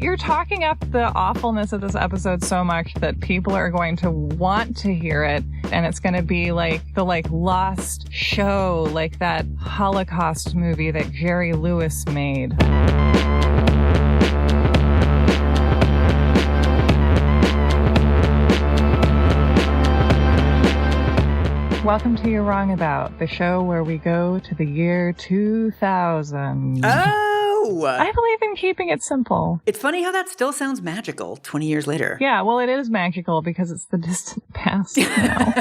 you're talking up the awfulness of this episode so much that people are going to want to hear it, and it's going to be like the lost show, like that Holocaust movie that Jerry Lewis made. Welcome to You're Wrong About, the show where we go to the year 2000. Oh! I believe in keeping it simple. It's funny how that still sounds magical 20 years later. Yeah, well, it is magical because it's the distant past now.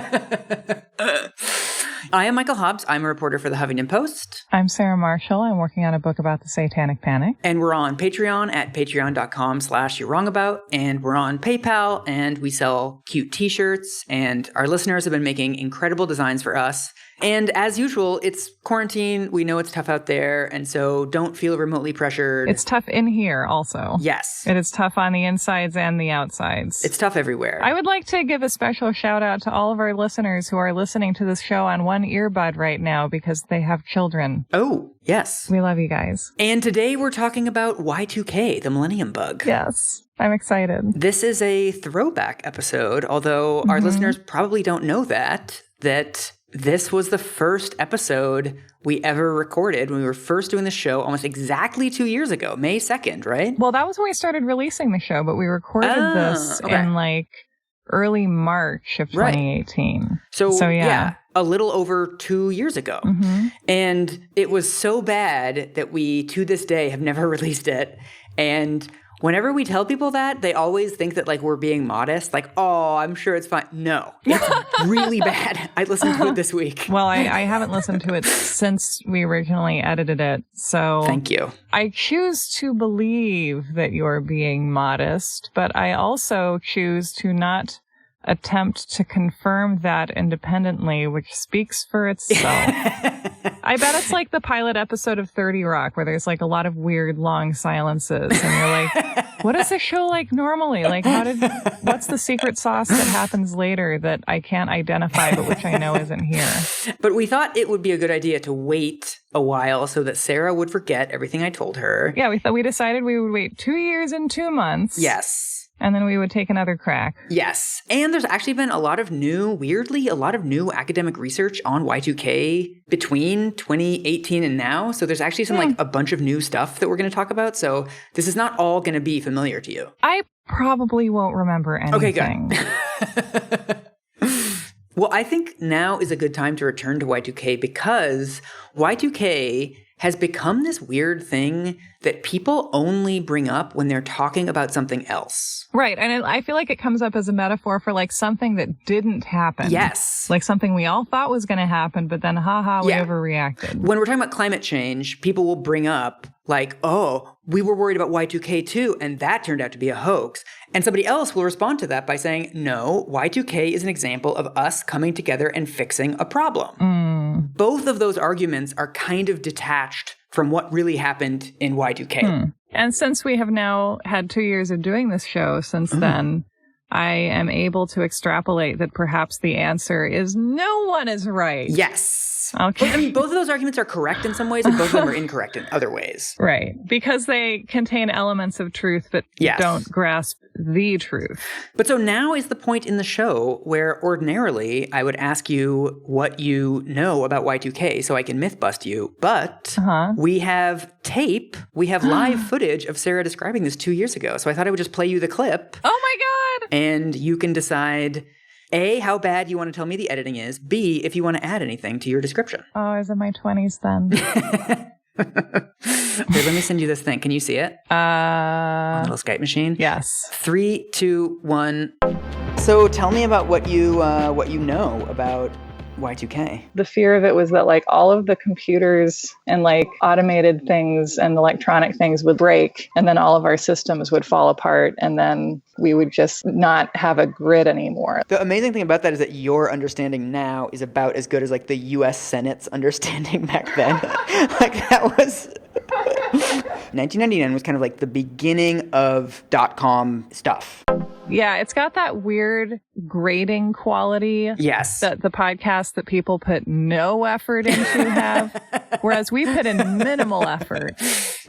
I am Michael Hobbs. I'm a reporter for the Huffington Post. I'm Sarah Marshall. I'm working on a book about the Satanic Panic. And we're on Patreon at patreon.com/you'rewrongabout. And we're on PayPal, and we sell cute t-shirts. And our listeners have been making incredible designs for us. And as usual, it's quarantine. We know it's tough out there. And so don't feel remotely pressured. It's tough in here also. Yes. It is tough on the insides and the outsides. It's tough everywhere. I would like to give a special shout out to all of our listeners who are listening to this show on one earbud right now because they have children. Oh, yes. We love you guys. And today we're talking about Y2K, the Millennium Bug. Yes. I'm excited. This is a throwback episode, although our listeners probably don't know that this was the first episode we ever recorded when we were first doing the show almost exactly 2 years ago, May 2nd, right? Well, that was when we started releasing the show, but we recorded this in early March of 2018. Right. So yeah, a little over 2 years ago. Mm-hmm. And it was so bad that we, to this day, have never released it. And whenever we tell people that, they always think that we're being modest. Oh, I'm sure it's fine. No, it's really bad. I listened to it this week. Well, I haven't listened to it since we originally edited it. So thank you. I choose to believe that you're being modest, but I also choose to not attempt to confirm that independently, which speaks for itself. I bet it's like the pilot episode of 30 Rock where there's a lot of weird long silences and you're like, what is the show like normally? What's the secret sauce that happens later that I can't identify but which I know isn't here? But we thought it would be a good idea to wait a while so that Sarah would forget everything I told her. Yeah, we decided we would wait 2 years and 2 months. Yes. And then we would take another crack. Yes. And there's actually been a lot of new academic research on Y2K between 2018 and now. So there's actually some a bunch of new stuff that we're going to talk about. So this is not all going to be familiar to you. I probably won't remember anything. Okay, good. Well, I think now is a good time to return to Y2K because Y2K has become this weird thing that people only bring up when they're talking about something else. Right. And I feel like it comes up as a metaphor for something that didn't happen. Yes. Something we all thought was going to happen, but then we overreacted. When we're talking about climate change, people will bring up oh, we were worried about Y2K too, and that turned out to be a hoax. And somebody else will respond to that by saying, no, Y2K is an example of us coming together and fixing a problem. Both of those arguments are kind of detached from what really happened in Y2K. And since we have now had 2 years of doing this show since then, I am able to extrapolate that perhaps the answer is no one is right. Yes. Okay. Well, I mean, both of those arguments are correct in some ways, and both of them are incorrect in other ways. Right. Because they contain elements of truth but don't grasp the truth. But so now is the point in the show where ordinarily I would ask you what you know about Y2K so I can myth bust you. But we have tape, we have live footage of Sarah describing this 2 years ago. So I thought I would just play you the clip. Oh my God. And you can decide A, how bad you want to tell me the editing is. B, if you want to add anything to your description. Oh, I was in my 20s then. Here, let me send you this thing. Can you see it? On the little Skype machine? Yes. 3, 2, 1. So tell me about what you know about Y2K. The fear of it was that all of the computers and automated things and electronic things would break, and then all of our systems would fall apart, and then we would just not have a grid anymore. The amazing thing about that is that your understanding now is about as good as the US Senate's understanding back then. That was 1999 was kind of the beginning of .com stuff. Yeah, it's got that weird grating quality. Yes. That the podcasts that people put no effort into have, whereas we put in minimal effort.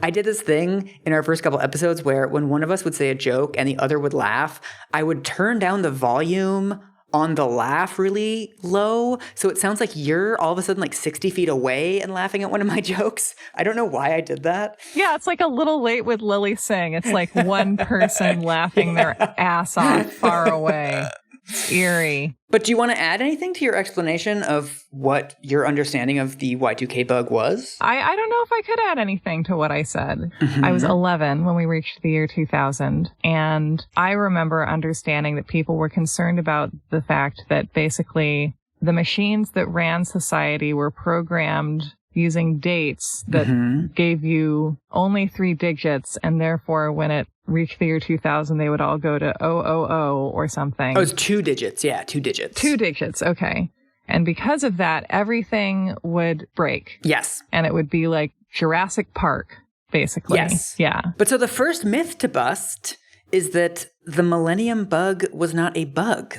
I did this thing in our first couple episodes where when one of us would say a joke and the other would laugh, I would turn down the volume on the laugh really low. So it sounds like you're all of a sudden like 60 feet away and laughing at one of my jokes. I don't know why I did that. Yeah, it's like a Little Late with Lily Singh. It's like one person laughing their ass off far away. It's eerie. But do you want to add anything to your explanation of what your understanding of the Y2K bug was? I don't know if I could add anything to what I said. I was 11 when we reached the year 2000, and I remember understanding that people were concerned about the fact that basically the machines that ran society were programmed using dates that gave you only 3 digits, and therefore when it reached the year 2000, they would all go to 000 or something. Oh, it's 2 digits. Yeah, 2 digits. 2 digits, okay. And because of that, everything would break. Yes. And it would be like Jurassic Park, basically. Yes. Yeah. But so the first myth to bust is that the Millennium Bug was not a bug.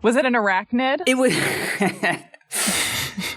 Was it an arachnid? It was...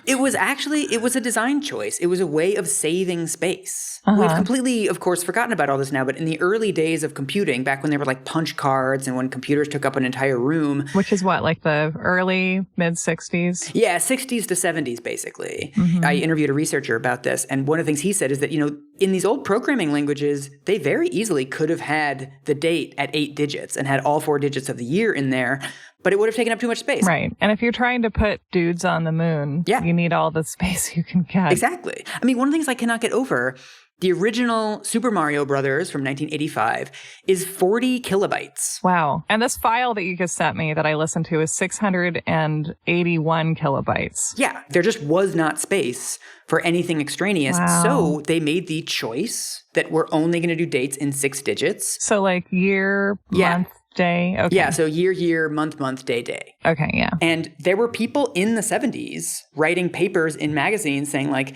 It was a design choice. It was a way of saving space. We've completely, of course, forgotten about all this now, but in the early days of computing, back when there were like punch cards and when computers took up an entire room. Which is what, like the early, mid-60s? Yeah, 60s to 70s, basically. I interviewed a researcher about this, and one of the things he said is that, in these old programming languages, they very easily could have had the date at 8 digits and had all 4 digits of the year in there, but it would have taken up too much space. Right. And if you're trying to put dudes on the moon, you need all the space you can get. Exactly. I mean, one of the things I cannot get over, the original Super Mario Brothers from 1985 is 40 kilobytes. Wow. And this file that you just sent me that I listened to is 681 kilobytes. Yeah. There just was not space for anything extraneous. Wow. So they made the choice that we're only going to do dates in 6 digits. So like year, month, day. Okay. Yeah, so year, month, day. Okay, yeah. And there were people in the 70s writing papers in magazines saying like,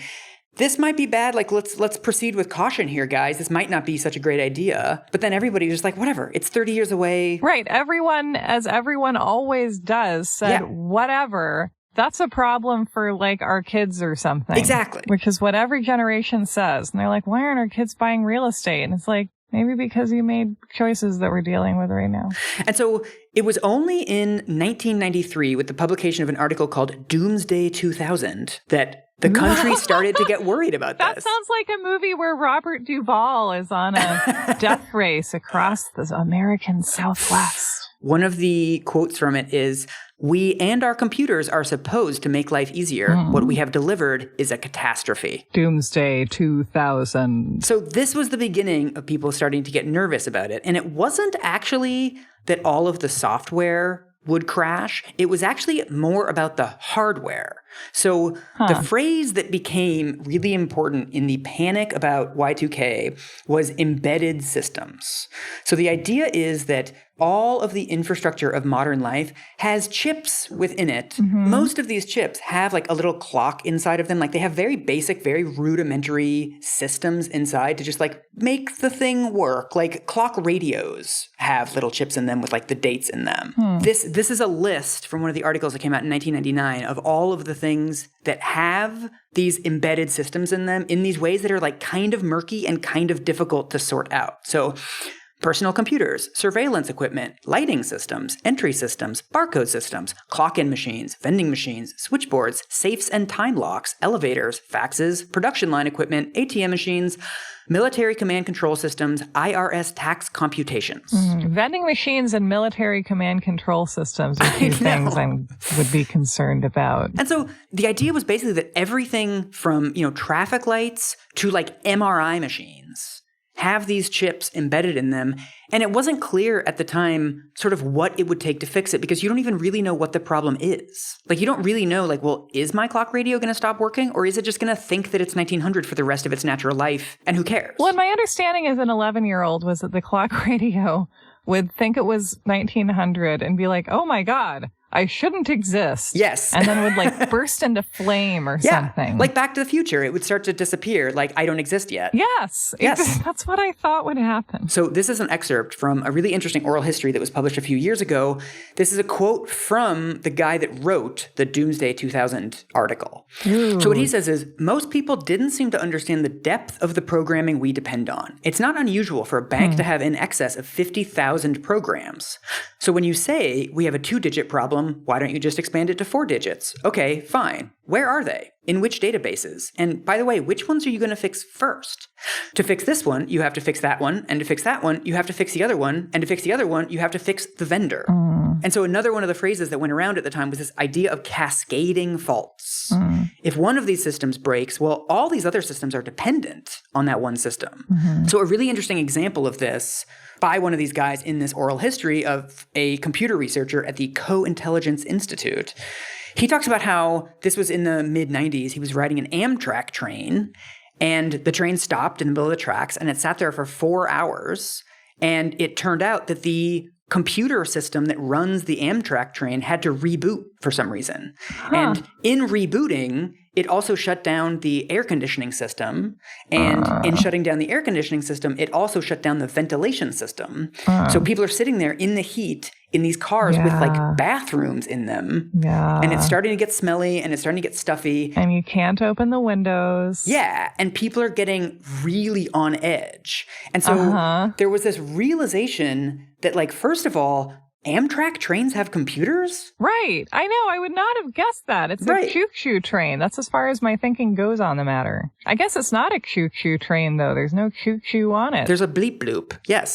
this might be bad. Like, let's proceed with caution here, guys. This might not be such a great idea. But then everybody was just like, whatever. It's 30 years away. Right. Everyone, as everyone always does, said, whatever. That's a problem for like our kids or something. Exactly. Which is what every generation says. And they're like, why aren't our kids buying real estate? And it's like, maybe because you made choices that we're dealing with right now. And so it was only in 1993 with the publication of an article called Doomsday 2000 that the country started to get worried about this. That sounds like a movie where Robert Duvall is on a death race across the American Southwest. One of the quotes from it is, "We and our computers are supposed to make life easier. What we have delivered is a catastrophe." Doomsday 2000. So this was the beginning of people starting to get nervous about it. And it wasn't actually that all of the software would crash. It was actually more about the hardware. So the phrase that became really important in the panic about Y2K was embedded systems. So the idea is that all of the infrastructure of modern life has chips within it. Most of these chips have like a little clock inside of them. Like they have very basic, very rudimentary systems inside to just like make the thing work. Like clock radios have little chips in them with like the dates in them. This is a list from one of the articles that came out in 1999 of all of the things that have these embedded systems in them in these ways that are like kind of murky and kind of difficult to sort out. So personal computers, surveillance equipment, lighting systems, entry systems, barcode systems, clock-in machines, vending machines, switchboards, safes and time locks, elevators, faxes, production line equipment, ATM machines, military command control systems, IRS tax computations. Vending machines and military command control systems are two things I would be concerned about. And so the idea was basically that everything from, traffic lights to like MRI machines have these chips embedded in them. And it wasn't clear at the time sort of what it would take to fix it because you don't even really know what the problem is. Like you don't really know like, well, is my clock radio going to stop working or is it just going to think that it's 1900 for the rest of its natural life and who cares? Well, my understanding as an 11-year-old was that the clock radio would think it was 1900 and be like, oh my God, I shouldn't exist. Yes. And then would like burst into flame or something. Like Back to the Future, it would start to disappear. Like, I don't exist yet. Yes. That's what I thought would happen. So this is an excerpt from a really interesting oral history that was published a few years ago. This is a quote from the guy that wrote the Doomsday 2000 article. Ooh. So what he says is, most people didn't seem to understand the depth of the programming we depend on. It's not unusual for a bank to have in excess of 50,000 programs. So when you say we have a 2-digit problem, why don't you just expand it to 4 digits? Okay, fine. Where are they? In which databases? And by the way, which ones are you going to fix first? To fix this one, you have to fix that one. And to fix that one, you have to fix the other one. And to fix the other one, you have to fix the vendor. And so another one of the phrases that went around at the time was this idea of cascading faults. If one of these systems breaks, well, all these other systems are dependent on that one system. So a really interesting example of this by one of these guys in this oral history of a computer researcher at the Co-Intelligence Institute. He talks about how this was in the mid-90s. He was riding an Amtrak train, and the train stopped in the middle of the tracks, and it sat there for 4 hours. And it turned out that the computer system that runs the Amtrak train had to reboot for some reason. And in rebooting, it also shut down the air conditioning system. And in shutting down the air conditioning system, it also shut down the ventilation system. So people are sitting there in the heat in these cars with like bathrooms in them. And it's starting to get smelly and it's starting to get stuffy. And you can't open the windows. Yeah. And people are getting really on edge. And so there was this realization that, like, first of all, Amtrak trains have computers? Right. I know. I would not have guessed that. It's a choo-choo train. That's as far as my thinking goes on the matter. I guess it's not a choo-choo train, though. There's no choo-choo on it. There's a bleep bloop. Yes.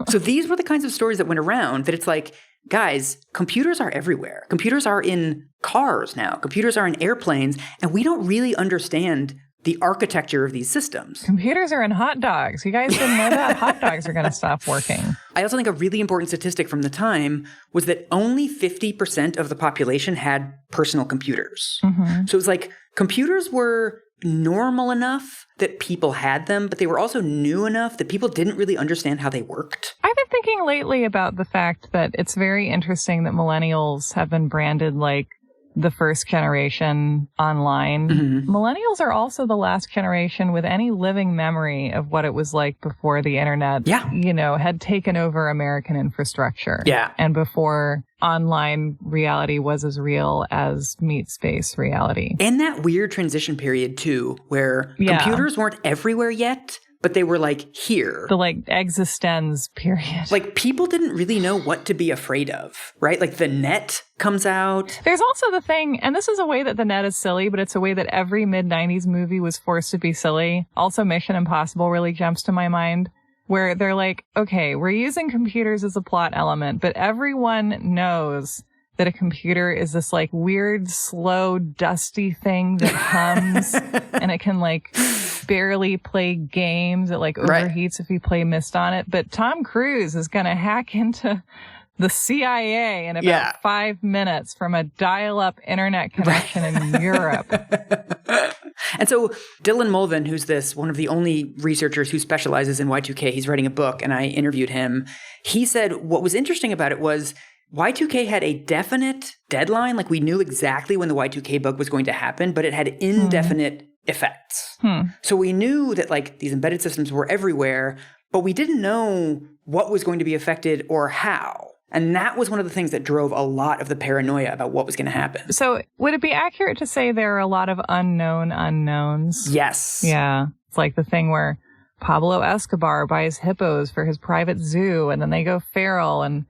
So these were the kinds of stories that went around that it's like, guys, computers are everywhere. Computers are in cars now. Computers are in airplanes. And we don't really understand the architecture of these systems. Computers are in hot dogs. You guys didn't know that? Hot dogs are going to stop working. I also think a really important statistic from the time was that only 50% of the population had personal computers. So it was like computers were normal enough that people had them, but they were also new enough that people didn't really understand how they worked. I've been thinking lately about the fact that it's very interesting that millennials have been branded like the first generation online. Millennials are also the last generation with any living memory of what it was like before the internet, had taken over American infrastructure. And before online reality was as real as meat space reality. And that weird transition period, too, where computers weren't everywhere yet, but they were like here. The like existence period. Like people didn't really know what to be afraid of, right? Like the net comes out. There's also the thing, and this is a way that the net is silly, but it's a way that every mid-90s movie was forced to be silly. Also, Mission Impossible really jumps to my mind, where they're like, okay, we're using computers as a plot element, but everyone knows that a computer is this like weird, slow, dusty thing that hums and it can like barely play games. It like overheats if you play Myst on it. But Tom Cruise is going to hack into the CIA in about 5 minutes from a dial-up internet connection in Europe. And so Dylan Mulvin, who's one of the only researchers who specializes in Y2K, he's writing a book and I interviewed him. He said what was interesting about it was Y2K had a definite deadline. Like we knew exactly when the Y2K bug was going to happen, but it had indefinite effects. So we knew that like these embedded systems were everywhere, but we didn't know what was going to be affected or how. And that was one of the things that drove a lot of the paranoia about what was going to happen. So would it be accurate to say there are a lot of unknown unknowns? Yes. Yeah. It's like the thing where Pablo Escobar buys hippos for his private zoo and then they go feral and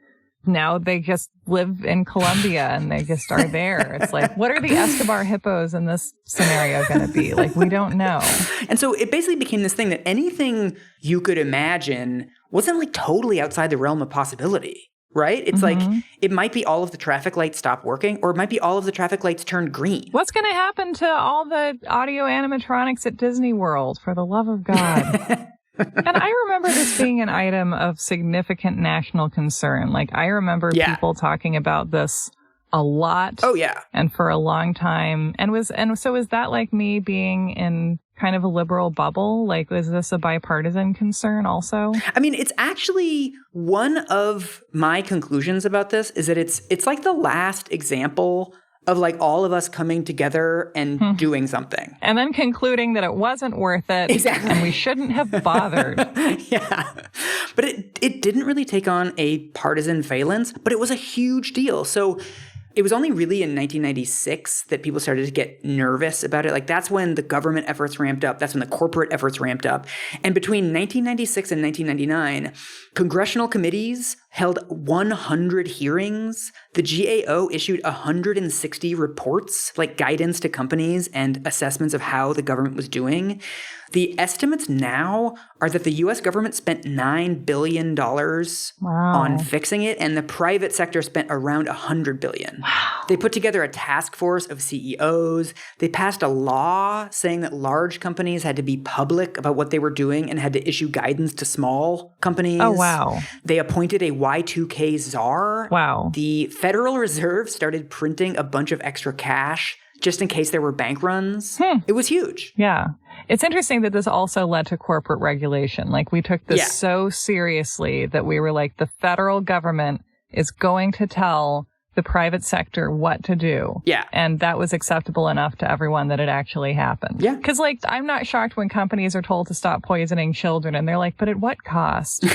now they just live in Colombia and they just are there. It's like, what are the Escobar hippos in this scenario going to be? Like, we don't know. And so it basically became this thing that anything you could imagine wasn't like totally outside the realm of possibility, right? It's like, it might be all of the traffic lights stop working, or it might be all of the traffic lights turned green. What's going to happen to all the audio animatronics at Disney World, for the love of God? And I remember this being an item of significant national concern. Like, I remember people talking about this a lot. Oh, yeah. And for a long time. And so is that like me being in kind of a liberal bubble? Like, is this a bipartisan concern also? I mean, it's actually one of my conclusions about this is that it's like the last example of like all of us coming together and doing something. And then concluding that it wasn't worth it. Exactly. And we shouldn't have bothered. Yeah. But it didn't really take on a partisan valence, but it was a huge deal. So it was only really in 1996 that people started to get nervous about it. Like, that's when the government efforts ramped up. That's when the corporate efforts ramped up. And between 1996 and 1999, congressional committees held 100 hearings. The GAO issued 160 reports, like guidance to companies and assessments of how the government was doing. The estimates now are that the U.S. government spent $9 billion on fixing it, and the private sector spent around $100 billion. Wow. They put together a task force of CEOs. They passed a law saying that large companies had to be public about what they were doing and had to issue guidance to small companies. Oh, wow. They appointed a Y2K czar. Wow. The Federal Reserve started printing a bunch of extra cash just in case there were bank runs. It was huge. Yeah. It's interesting that this also led to corporate regulation. Like, we took this so seriously that we were like, the federal government is going to tell the private sector what to do. Yeah. And that was acceptable enough to everyone that it actually happened. Yeah. Because, like, I'm not shocked when companies are told to stop poisoning children and they're like, but at what cost?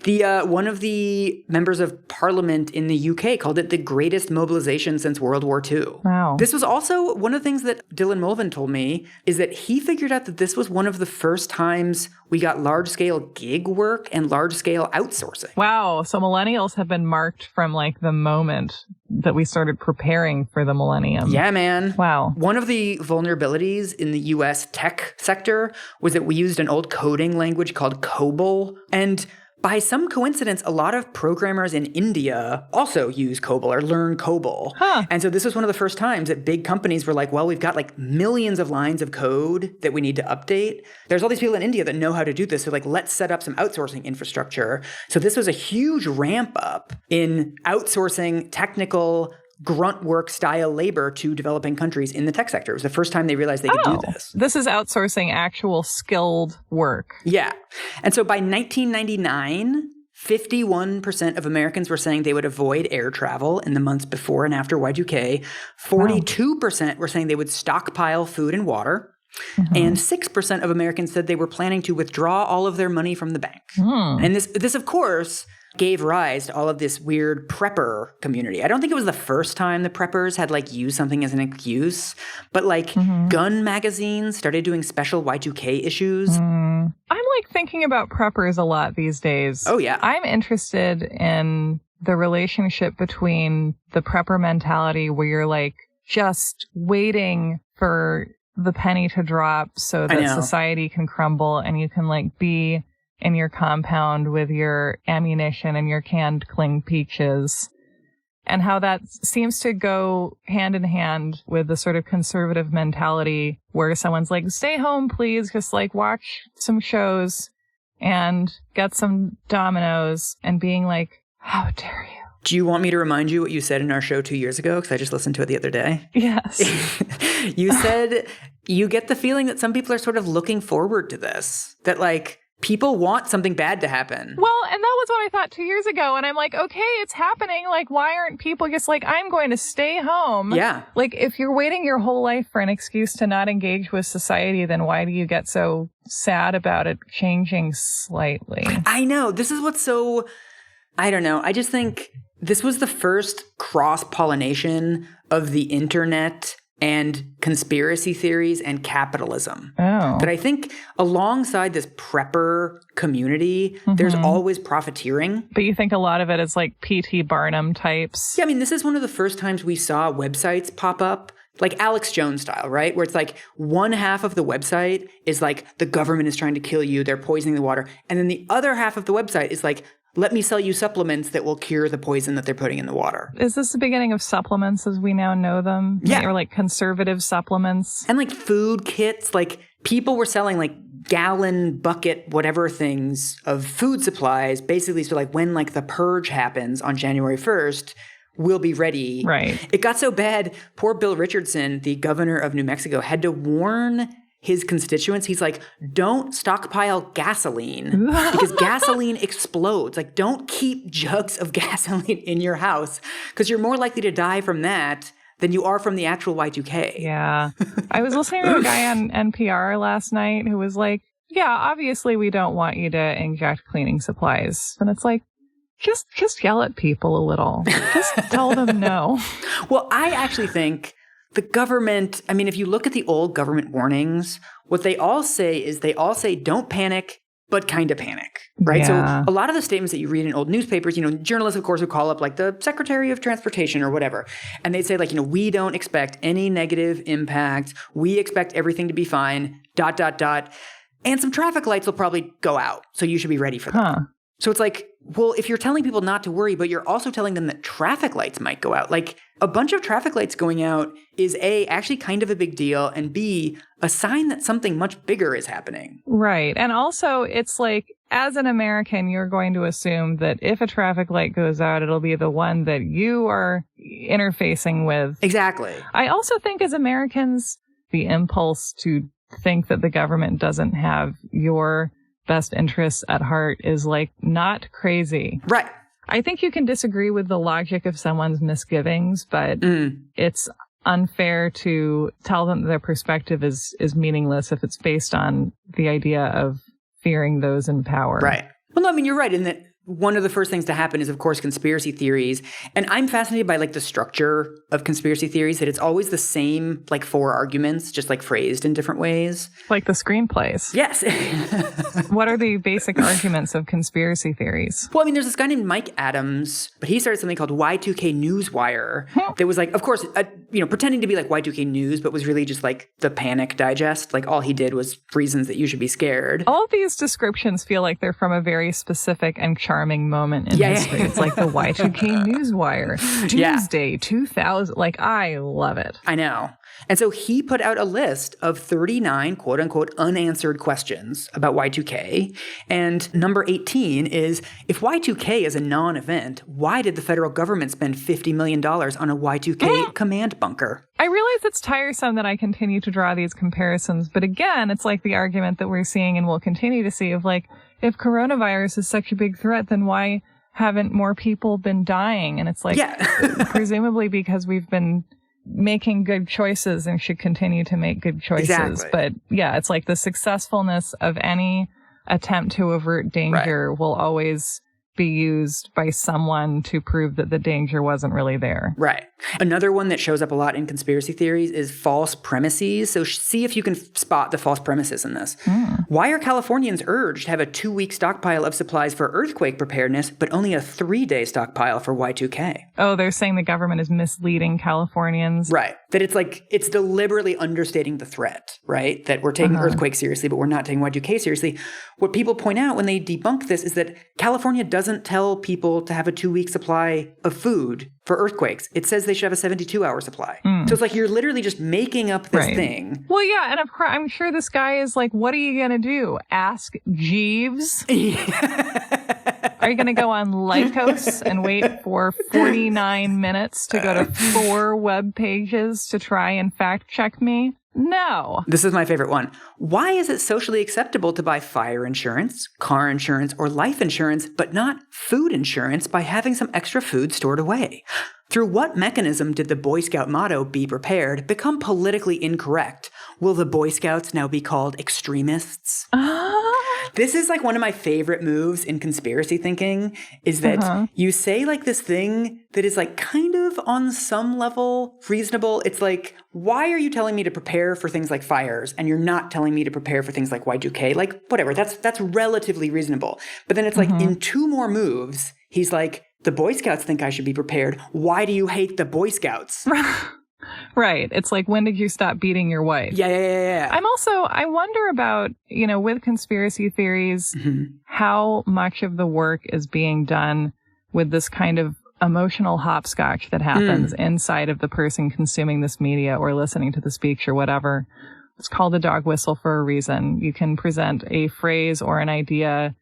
One of the members of parliament in the UK called it the greatest mobilization since World War II. Wow. This was also one of the things that Dylan Mulvin told me is that he figured out that this was one of the first times we got large-scale gig work and large-scale outsourcing. Wow. So millennials have been marked from like the moment that we started preparing for the millennium. Yeah, man. Wow. One of the vulnerabilities in the US tech sector was that we used an old coding language called COBOL, and by some coincidence, a lot of programmers in India also use COBOL or learn COBOL. And so this was one of the first times that big companies were like, well, we've got like millions of lines of code that we need to update. There's all these people in India that know how to do this. So like, let's set up some outsourcing infrastructure. So this was a huge ramp up in outsourcing technical grunt work style labor to developing countries in the tech sector. It was the first time they realized they could do this. This is outsourcing actual skilled work. Yeah. And so by 1999, 51% of Americans were saying they would avoid air travel in the months before and after Y2K. 42% were saying they would stockpile food and water. And 6% of Americans said they were planning to withdraw all of their money from the bank. And this, of course, gave rise to all of this weird prepper community. I don't think it was the first time the preppers had like used something as an excuse, but like gun magazines started doing special Y2K issues. I'm like thinking about preppers a lot these days. Oh, yeah. I'm interested in the relationship between the prepper mentality where you're like just waiting for the penny to drop so that society can crumble and you can like be in your compound with your ammunition and your canned cling peaches, and how that seems to go hand in hand with the sort of conservative mentality where someone's like, stay home, please, just like watch some shows and get some Dominoes, and being like, how dare you? Do you want me to remind you what you said in our show 2 years ago? Because I just listened to it the other day. Yes. You said you get the feeling that some people are sort of looking forward to this, that like people want something bad to happen. Well, and that was what I thought 2 years ago. And I'm like, okay, it's happening. Like, why aren't people just like, I'm going to stay home? Yeah. Like, if you're waiting your whole life for an excuse to not engage with society, then why do you get so sad about it changing slightly? I know. This is what's so, I don't know. I just think this was the first cross-pollination of the internet and conspiracy theories and capitalism. Oh. But I think alongside this prepper community, there's always profiteering. But you think a lot of it is like P.T. Barnum types? Yeah, I mean, this is one of the first times we saw websites pop up, like Alex Jones style, right? Where it's like one half of the website is like, the government is trying to kill you, they're poisoning the water. And then the other half of the website is like, let me sell you supplements that will cure the poison that they're putting in the water. Is this the beginning of supplements as we now know them? Yeah. Or like conservative supplements? And like food kits, like people were selling like gallon, bucket, whatever things of food supplies, basically. So like when like the purge happens on January 1st, we'll be ready. Right. It got so bad, poor Bill Richardson, the governor of New Mexico, had to warn his constituents. He's like, don't stockpile gasoline because gasoline explodes. Like, don't keep jugs of gasoline in your house because you're more likely to die from that than you are from the actual Y2K. Yeah. I was listening to a guy on NPR last night who was like, yeah, obviously we don't want you to inject cleaning supplies. And it's like, just yell at people a little. Just tell them no. Well, I actually think the government, I mean, if you look at the old government warnings, what they all say is don't panic, but kind of panic, right? Yeah. So a lot of the statements that you read in old newspapers, journalists, of course, would call up like the Secretary of Transportation or whatever. And they'd say like, we don't expect any negative impact. We expect everything to be fine, ... And some traffic lights will probably go out. So you should be ready for that. Huh. So it's like, well, if you're telling people not to worry, but you're also telling them that traffic lights might go out, like a bunch of traffic lights going out is A, actually kind of a big deal, and B, a sign that something much bigger is happening. Right. And also, it's like, as an American, you're going to assume that if a traffic light goes out, it'll be the one that you are interfacing with. Exactly. I also think as Americans, the impulse to think that the government doesn't have your best interests at heart is like not crazy. Right. I think you can disagree with the logic of someone's misgivings, but it's unfair to tell them their perspective is meaningless if it's based on the idea of fearing those in power. Right. Well, no, I mean, you're right in that one of the first things to happen is, of course, conspiracy theories. And I'm fascinated by like the structure of conspiracy theories, that it's always the same like 4 arguments, just like phrased in different ways. Like the screenplays. Yes. What are the basic arguments of conspiracy theories? Well, I mean, there's this guy named Mike Adams, but he started something called Y2K Newswire that was like, of course, pretending to be like Y2K News, but was really just like the Panic Digest. Like all he did was reasons that you should be scared. All of these descriptions feel like they're from a very specific and charming moment in history. It's like the Y2K Newswire, Tuesday, 2000. Like, I love it. I know. And so he put out a list of 39 quote unquote unanswered questions about Y2K. And number 18 is, if Y2K is a non-event, why did the federal government spend $50 million on a Y2K command bunker? I realize it's tiresome that I continue to draw these comparisons, but again, it's like the argument that we're seeing and will continue to see of like, if coronavirus is such a big threat, then why haven't more people been dying? And it's like, presumably because we've been making good choices and should continue to make good choices. Exactly. But yeah, it's like the successfulness of any attempt to avert danger will always be used by someone to prove that the danger wasn't really there. Right. Another one that shows up a lot in conspiracy theories is false premises. So see if you can spot the false premises in this. Why are Californians urged to have a 2-week stockpile of supplies for earthquake preparedness, but only a 3-day stockpile for Y2K? Oh, they're saying the government is misleading Californians. Right. That it's like, it's deliberately understating the threat, right? That we're taking earthquakes seriously, but we're not taking Y2K seriously. What people point out when they debunk this is that California doesn't tell people to have a 2-week supply of food for earthquakes. It says they should have a 72-hour supply. So it's like you're literally just making up this thing. Well, yeah, and of course, I'm sure this guy is like, what are you going to do? Ask Jeeves? Are you going to go on Lycos and wait for 49 minutes to go to 4 web pages to try and fact check me? No. This is my favorite one. Why is it socially acceptable to buy fire insurance, car insurance, or life insurance, but not food insurance by having some extra food stored away? Through what mechanism did the Boy Scout motto, "Be prepared," become politically incorrect? Will the Boy Scouts now be called extremists? This is like one of my favorite moves in conspiracy thinking, is that you say like this thing that is like kind of on some level reasonable. It's like, why are you telling me to prepare for things like fires and you're not telling me to prepare for things like Y2K? Like, whatever, that's relatively reasonable. But then it's like in 2 more moves, he's like, the Boy Scouts think I should be prepared. Why do you hate the Boy Scouts? Right. It's like, when did you stop beating your wife? Yeah. I wonder about, with conspiracy theories, how much of the work is being done with this kind of emotional hopscotch that happens inside of the person consuming this media or listening to the speech or whatever. It's called a dog whistle for a reason. You can present a phrase or an idea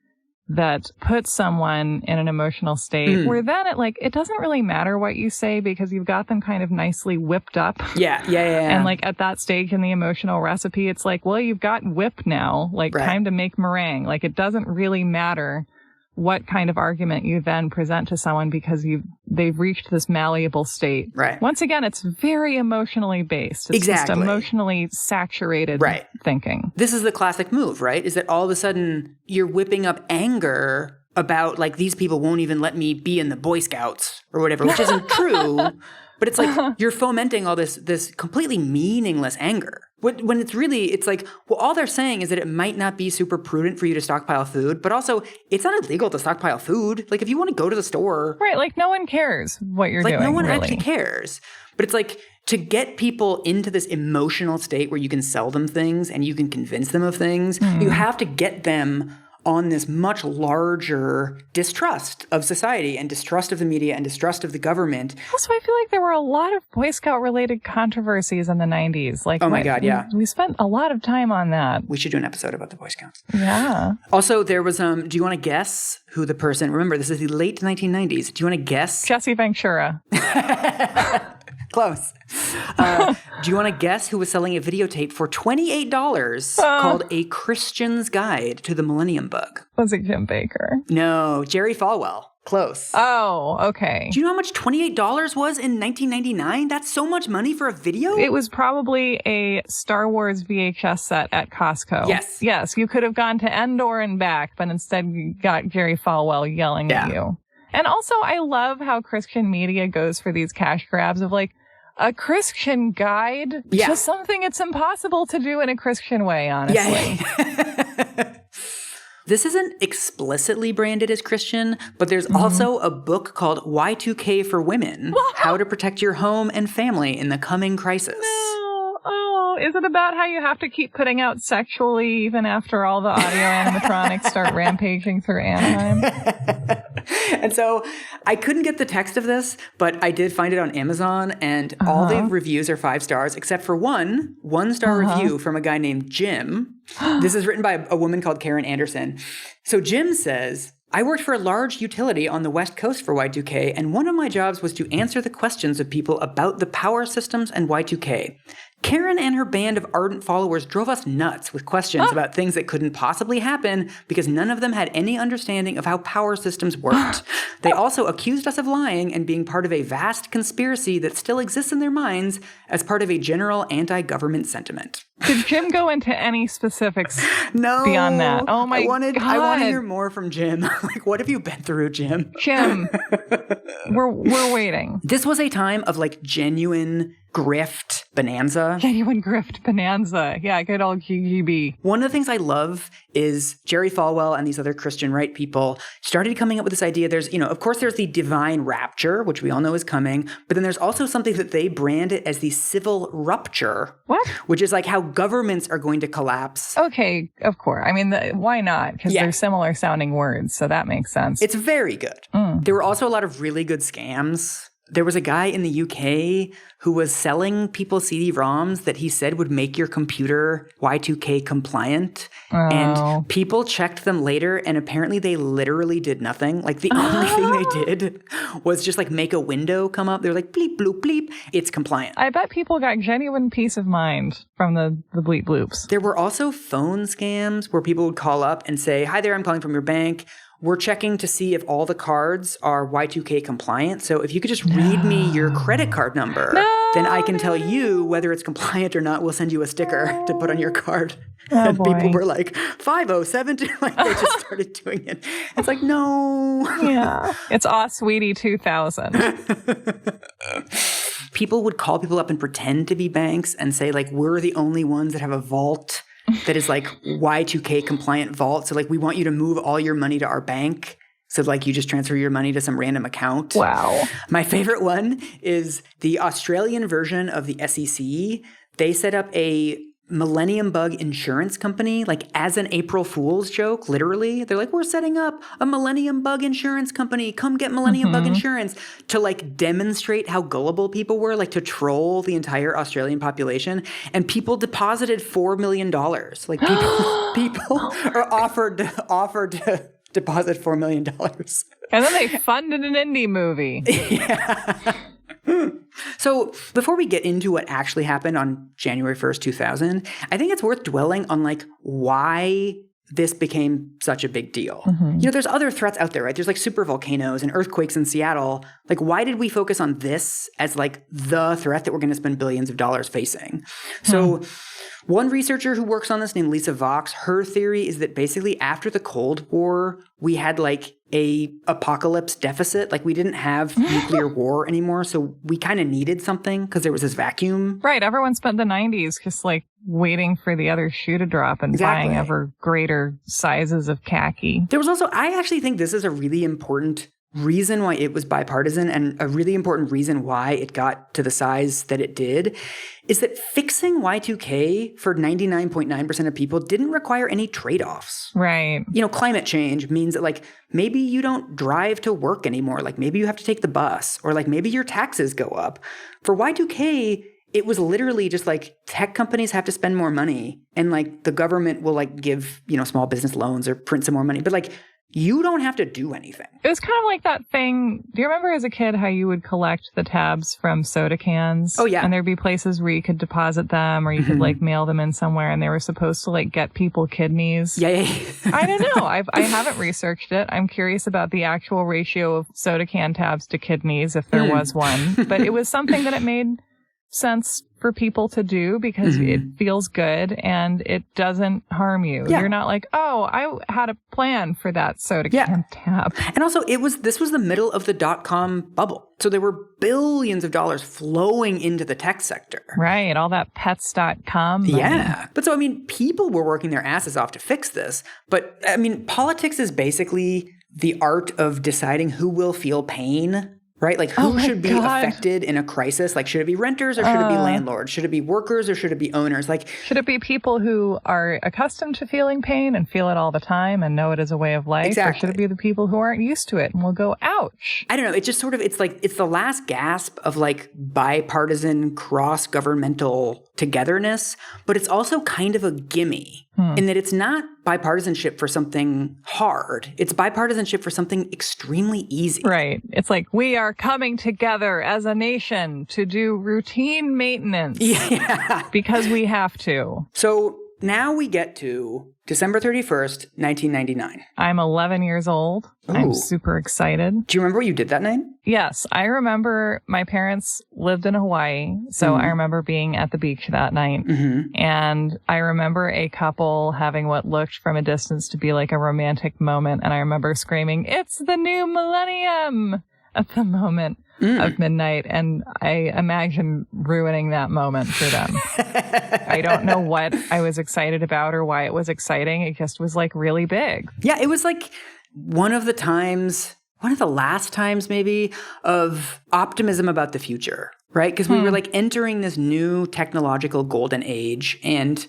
that puts someone in an emotional state where then it doesn't really matter what you say because you've got them kind of nicely whipped up. Yeah. And like at that stage in the emotional recipe, it's like, well, you've got whip now, like time to make meringue. Like it doesn't really matter what kind of argument you then present to someone because they've reached this malleable state. Right. Once again, it's very emotionally based. It's just emotionally saturated thinking. This is the classic move, right? Is that all of a sudden you're whipping up anger about like these people won't even let me be in the Boy Scouts or whatever, which isn't true. But it's like you're fomenting all this completely meaningless anger. When it's really, it's like, well, all they're saying is that it might not be super prudent for you to stockpile food, but also it's not illegal to stockpile food. Like if you want to go to the store. Right, like no one cares what you're doing. Like no one really actually cares. But it's like to get people into this emotional state where you can sell them things and you can convince them of things, you have to get them on this much larger distrust of society and distrust of the media and distrust of the government. Also, I feel like there were a lot of Boy Scout-related controversies in the 90s. Like, oh my God, yeah. We spent a lot of time on that. We should do an episode about the Boy Scouts. Yeah. Also, there was, do you want to guess who the person, remember, this is the late 1990s. Do you want to guess? Jesse Ventura. Close. Do you want to guess who was selling a videotape for $28 called A Christian's Guide to the Millennium Bug? Was it Jim Baker? No, Jerry Falwell. Close. Oh, okay. Do you know how much $28 was in 1999? That's so much money for a video? It was probably a Star Wars VHS set at Costco. Yes. Yes, you could have gone to Endor and back, but instead you got Jerry Falwell yelling at you. And also, I love how Christian media goes for these cash grabs of like, a Christian guide to something it's impossible to do in a Christian way, honestly. Yeah. This isn't explicitly branded as Christian, but there's also a book called Y2K for Women, How to Protect Your Home and Family in the Coming Crisis. Is it about how you have to keep putting out sexually even after all the audio animatronics start rampaging through Anaheim? And so I couldn't get the text of this, but I did find it on Amazon, and all the reviews are 5 stars, except for one star review from a guy named Jim. This is written by a woman called Karen Anderson. So Jim says, I worked for a large utility on the West Coast for Y2K, and one of my jobs was to answer the questions of people about the power systems and Y2K. Karen and her band of ardent followers drove us nuts with questions about things that couldn't possibly happen because none of them had any understanding of how power systems worked. They also accused us of lying and being part of a vast conspiracy that still exists in their minds as part of a general anti-government sentiment. Did Jim go into any specifics No, beyond that? Oh my God. I want to hear more from Jim. Like, what have you been through, Jim? Jim, we're waiting. This was a time of like genuine grift bonanza. Genuine grift bonanza. Yeah, good old GGB. One of the things I love is Jerry Falwell and these other Christian right people started coming up with this idea. There's, of course there's the divine rapture, which we all know is coming, but then there's also something that they brand it as the civil rupture. What? Which is like how governments are going to collapse. Okay, of course. I mean, why not? Because they're similar sounding words, so that makes sense. It's very good. There were also a lot of really good scams. There was a guy in the UK who was selling people CD-ROMs that he said would make your computer Y2K compliant. And people checked them later, and apparently they literally did nothing. Like the only thing they did was just like make a window come up. They're like, bleep, bloop, bleep. It's compliant. I bet people got genuine peace of mind from the bleep bloops. There were also phone scams where people would call up and say, hi there, I'm calling from your bank. We're checking to see if all the cards are Y2K compliant. So if you could just read me your credit card number, then I can tell you whether it's compliant or not. We'll send you a sticker to put on your card. And people were like, 5072. Like they just started doing it. It's like, no. Yeah. It's Sweetie 2000. People would call people up and pretend to be banks and say, like, we're the only ones that have a vault that is like Y2K compliant vault. So like we want you to move all your money to our bank. So like you just transfer your money to some random account. Wow. My favorite one is the Australian version of the SEC. They set up a Millennium Bug insurance company, like as an April Fool's joke, literally. They're like, we're setting up a Millennium Bug insurance company. Come get Millennium Bug insurance, to like demonstrate how gullible people were, like to troll the entire Australian population. And people deposited $4 million. Like people are offered to deposit $4 million. And then they funded an indie movie. Yeah. So before we get into what actually happened on January 1st, 2000, I think it's worth dwelling on like why this became such a big deal. You know, there's other threats out there, right? There's like super volcanoes and earthquakes in Seattle. Like, why did we focus on this as like the threat that we're going to spend billions of dollars facing? So one researcher who works on this named Lisa Vox, her theory is that basically after the Cold War, we had like a apocalypse deficit. Like we didn't have nuclear war anymore. So we kind of needed something because there was this vacuum. Right. Everyone spent the 90s just like waiting for the other shoe to drop and buying ever greater sizes of khaki. There was also, I actually think this is a really important reason why it was bipartisan and a really important reason why it got to the size that it did is that fixing Y2K for 99.9% of people didn't require any trade-offs. Right. You know, climate change means that like maybe you don't drive to work anymore. Like maybe you have to take the bus or like maybe your taxes go up. For Y2K, it was literally just like tech companies have to spend more money and like the government will like give, you know, small business loans or print some more money. But like you don't have to do anything. It was kind of like that thing. Do you remember as a kid how you would collect the tabs from soda cans? Oh, yeah. And there'd be places where you could deposit them or you could like mail them in somewhere and they were supposed to like get people kidneys. Yeah. I don't know. I haven't researched it. I'm curious about the actual ratio of soda can tabs to kidneys if there was one. But it was something that it made sense for people to do because it feels good and it doesn't harm you. Yeah. You're not like, oh, I had a plan for that soda can tab. And also this was the middle of the dot-com bubble. So there were billions of dollars flowing into the tech sector. Right. All that pets.com money. Yeah. But so, I mean, people were working their asses off to fix this. But I mean, politics is basically the art of deciding who will feel pain. Right? Like who should be affected in a crisis? Like should it be renters or should it be landlords? Should it be workers or should it be owners? Like should it be people who are accustomed to feeling pain and feel it all the time and know it as a way of life? Exactly. Or should it be the people who aren't used to it and will go, ouch? I don't know. It's just sort of, it's like, it's the last gasp of like bipartisan cross-governmental togetherness, but it's also kind of a gimme in that it's not bipartisanship for something hard. It's bipartisanship for something extremely easy. Right. It's like we are coming together as a nation to do routine maintenance. Yeah. Because we have to. So now we get to December 31st, 1999. I'm 11 years old. Ooh. I'm super excited. Do you remember what you did that night? Yes. I remember my parents lived in Hawaii. So I remember being at the beach that night. And I remember a couple having what looked from a distance to be like a romantic moment. And I remember screaming, "It's the new millennium!" at the moment of midnight. And I imagine ruining that moment for them. I don't know what I was excited about or why it was exciting. It just was like really big. Yeah, it was like one of the last times maybe of optimism about the future, right? Because we were like entering this new technological golden age. And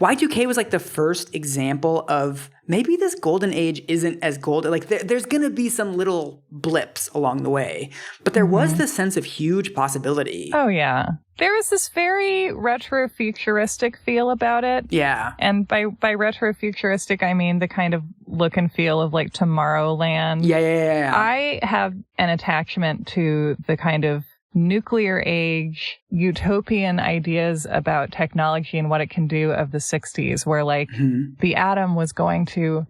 Y2K was like the first example of maybe this golden age isn't as golden. Like there's going to be some little blips along the way. But there was this sense of huge possibility. Oh, yeah. There was this very retro-futuristic feel about it. Yeah. And by retro-futuristic, I mean the kind of look and feel of like Tomorrowland. Yeah. I have an attachment to the kind of nuclear age utopian ideas about technology and what it can do of the 60s, where like the atom was going to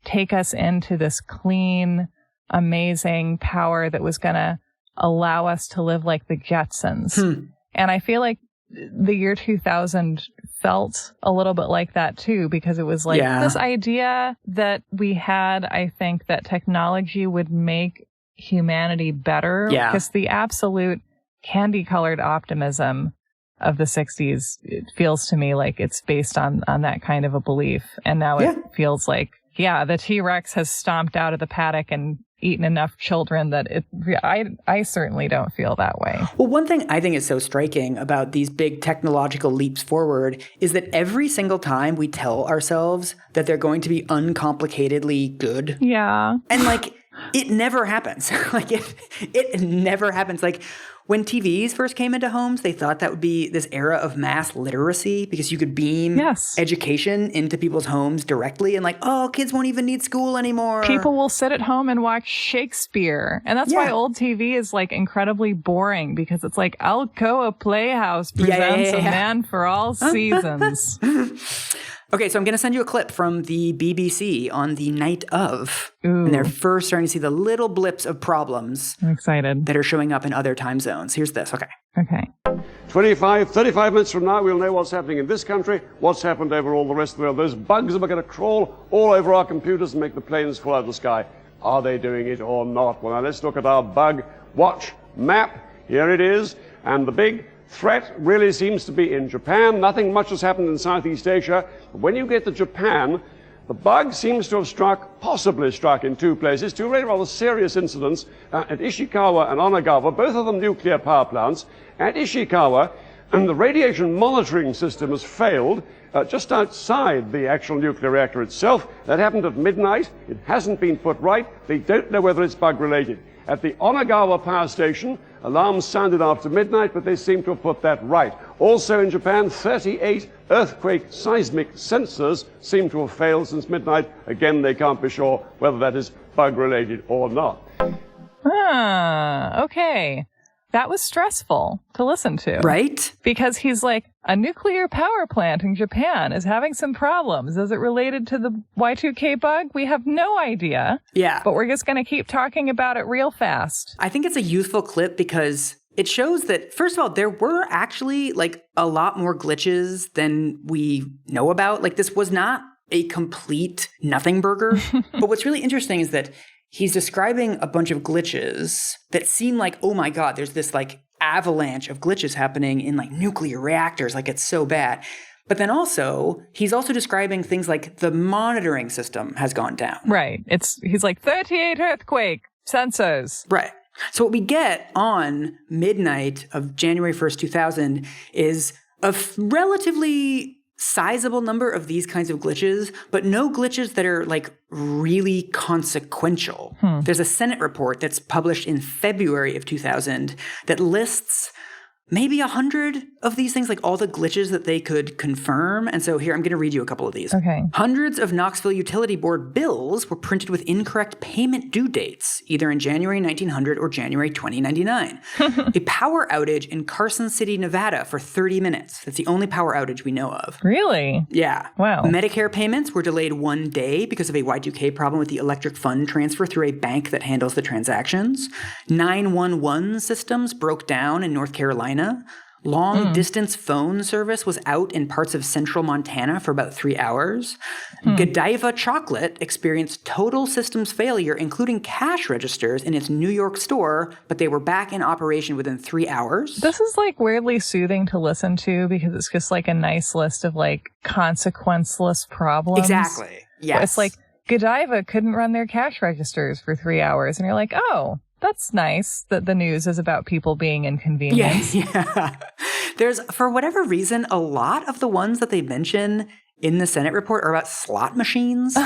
take us into this clean, amazing power that was going to allow us to live like the Jetsons. And I feel like the year 2000 felt a little bit like that too, because it was like this idea that we had, I think, that technology would make humanity better. Yeah. Because the absolute candy-colored optimism of the 60s, it feels to me like it's based on that kind of a belief. And now it feels like, the T-Rex has stomped out of the paddock and eaten enough children that I certainly don't feel that way. Well, one thing I think is so striking about these big technological leaps forward is that every single time we tell ourselves that they're going to be uncomplicatedly good. Yeah. And like, it never happens. Like it never happens. Like when TVs first came into homes, they thought that would be this era of mass literacy because you could beam education into people's homes directly and like, oh, kids won't even need school anymore. People will sit at home and watch Shakespeare. And that's why old TV is like incredibly boring because it's like Alcoa Playhouse presents A Man for All Seasons. Okay, so I'm going to send you a clip from the BBC on the night of. Ooh. And they're first starting to see the little blips of problems. I'm excited. That are showing up in other time zones. Here's this. Okay. 35 minutes from now, we'll know what's happening in this country, what's happened over all the rest of the world. Those bugs are going to crawl all over our computers and make the planes fall out of the sky. Are they doing it or not? Well, now let's look at our bug watch map. Here it is. And the big threat really seems to be in Japan. Nothing much has happened in Southeast Asia. But when you get to Japan, the bug seems to have possibly struck in two places, two really rather serious incidents at Ishikawa and Onagawa, both of them nuclear power plants. At Ishikawa, and the radiation monitoring system has failed just outside the actual nuclear reactor itself. That happened at midnight. It hasn't been put right. They don't know whether it's bug-related. At the Onagawa power station, alarms sounded after midnight, but they seem to have put that right. Also in Japan, 38 earthquake seismic sensors seem to have failed since midnight. Again, they can't be sure whether that is bug-related or not. Okay. That was stressful to listen to. Right? Because he's like, a nuclear power plant in Japan is having some problems. Is it related to the Y2K bug? We have no idea. Yeah. But we're just going to keep talking about it real fast. I think it's a useful clip because it shows that, first of all, there were actually like a lot more glitches than we know about. Like this was not a complete nothing burger. But what's really interesting is that he's describing a bunch of glitches that seem like, oh my God, there's this like avalanche of glitches happening in like nuclear reactors. Like it's so bad. But then also, he's also describing things like the monitoring system has gone down. Right. He's like 38 earthquake sensors. Right. So what we get on midnight of January 1st, 2000 is a relatively sizable number of these kinds of glitches, but no glitches that are like really consequential. There's a Senate report that's published in February of 2000 that lists maybe 100 of these things, like all the glitches that they could confirm. And so here, I'm going to read you a couple of these. Okay. Hundreds of Knoxville Utility Board bills were printed with incorrect payment due dates, either in January 1900 or January 2099. A power outage in Carson City, Nevada for 30 minutes. That's the only power outage we know of. Really? Yeah. Wow. Medicare payments were delayed 1 day because of a Y2K problem with the electric fund transfer through a bank that handles the transactions. 911 systems broke down in North Carolina. Long-distance phone service was out in parts of central Montana for about 3 hours. Godiva chocolate experienced total systems failure, including cash registers in its New York store, but they were back in operation within 3 hours. This is like weirdly soothing to listen to because it's just like a nice list of like consequenceless problems. Exactly. Yes. It's like Godiva couldn't run their cash registers for 3 hours. And you're like, oh, that's nice that the news is about people being inconvenienced. Yeah. There's, for whatever reason, a lot of the ones that they mention in the Senate report are about slot machines.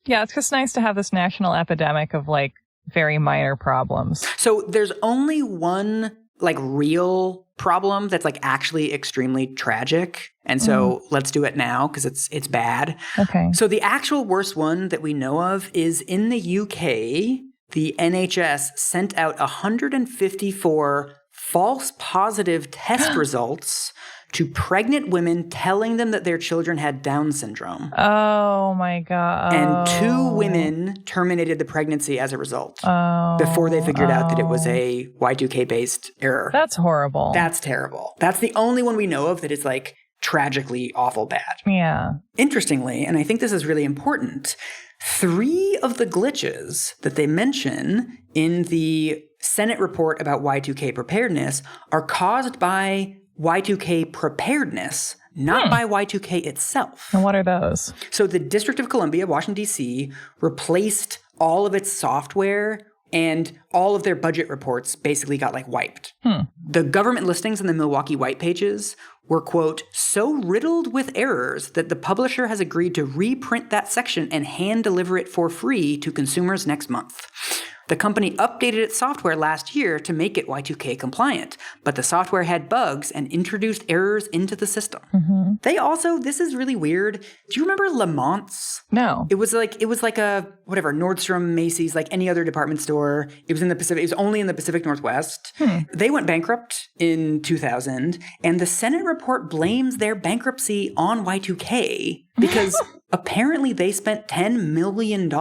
Yeah, it's just nice to have this national epidemic of like very minor problems. So there's only one like real problem that's like actually extremely tragic. And so let's do it now because it's bad. Okay. So the actual worst one that we know of is in the UK. The NHS sent out 154 false positive test results to pregnant women telling them that their children had Down syndrome. Oh, my God. And 2 women terminated the pregnancy as a result before they figured out that it was a Y2K-based error. That's horrible. That's terrible. That's the only one we know of that is like tragically awful bad. Yeah. Interestingly, and I think this is really important, 3 of the glitches that they mention in the Senate report about Y2K preparedness are caused by Y2K preparedness, not by Y2K itself. And what are those? So the District of Columbia, Washington, D.C., replaced all of its software and all of their budget reports basically got like wiped. The government listings in the Milwaukee White Pages were, quote, so riddled with errors that the publisher has agreed to reprint that section and hand deliver it for free to consumers next month. The company updated its software last year to make it Y2K compliant, but the software had bugs and introduced errors into the system. Mm-hmm. They also, this is really weird. Do you remember Lamont's? No. It was like a, whatever, Nordstrom, Macy's, like any other department store. It was in the Pacific, it was only in the Pacific Northwest. They went bankrupt in 2000, and the Senate report blames their bankruptcy on Y2K because apparently they spent $10 million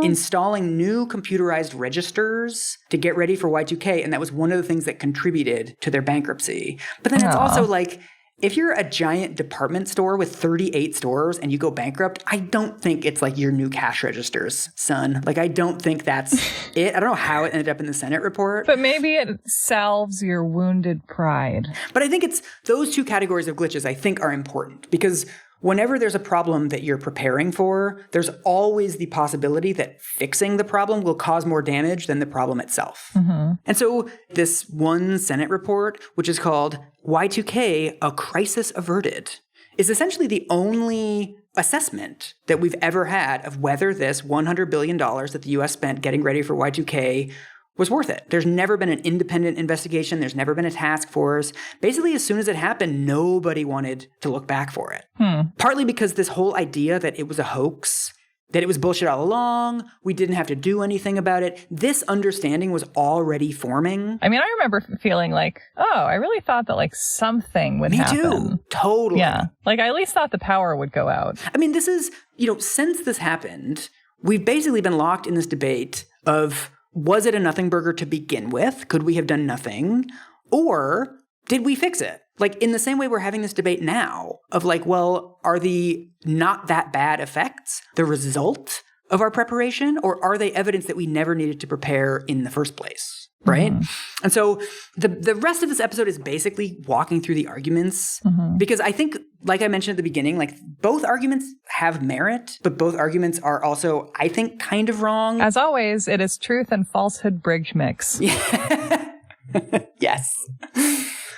installing new computerized registers to get ready for Y2K, and that was one of the things that contributed to their bankruptcy. But then it's also like, if you're a giant department store with 38 stores and you go bankrupt, I don't think it's like your new cash registers, son. Like, I don't think that's it. I don't know how it ended up in the Senate report. But maybe it salves your wounded pride. But I think it's those two categories of glitches I think are important because whenever there's a problem that you're preparing for, there's always the possibility that fixing the problem will cause more damage than the problem itself. Mm-hmm. And so this one Senate report, which is called Y2K, A Crisis Averted, is essentially the only assessment that we've ever had of whether this $100 billion that the U.S. spent getting ready for Y2K was worth it. There's never been an independent investigation. There's never been a task force. Basically, as soon as it happened, nobody wanted to look back for it. Partly because this whole idea that it was a hoax, that it was bullshit all along, we didn't have to do anything about it. This understanding was already forming. I mean, I remember feeling like, oh, I really thought that like something would happen. Me too. Totally. Yeah. Like I at least thought the power would go out. I mean, this is, since this happened, we've basically been locked in this debate of, was it a nothing burger to begin with? Could we have done nothing? Or did we fix it? Like in the same way we're having this debate now of like, well, are the not that bad effects the result of our preparation? Or are they evidence that we never needed to prepare in the first place? Right? And so the rest of this episode is basically walking through the arguments because I think, like I mentioned at the beginning, like both arguments have merit, but both arguments are also, I think, kind of wrong. As always, it is truth and falsehood bridge mix. Yes.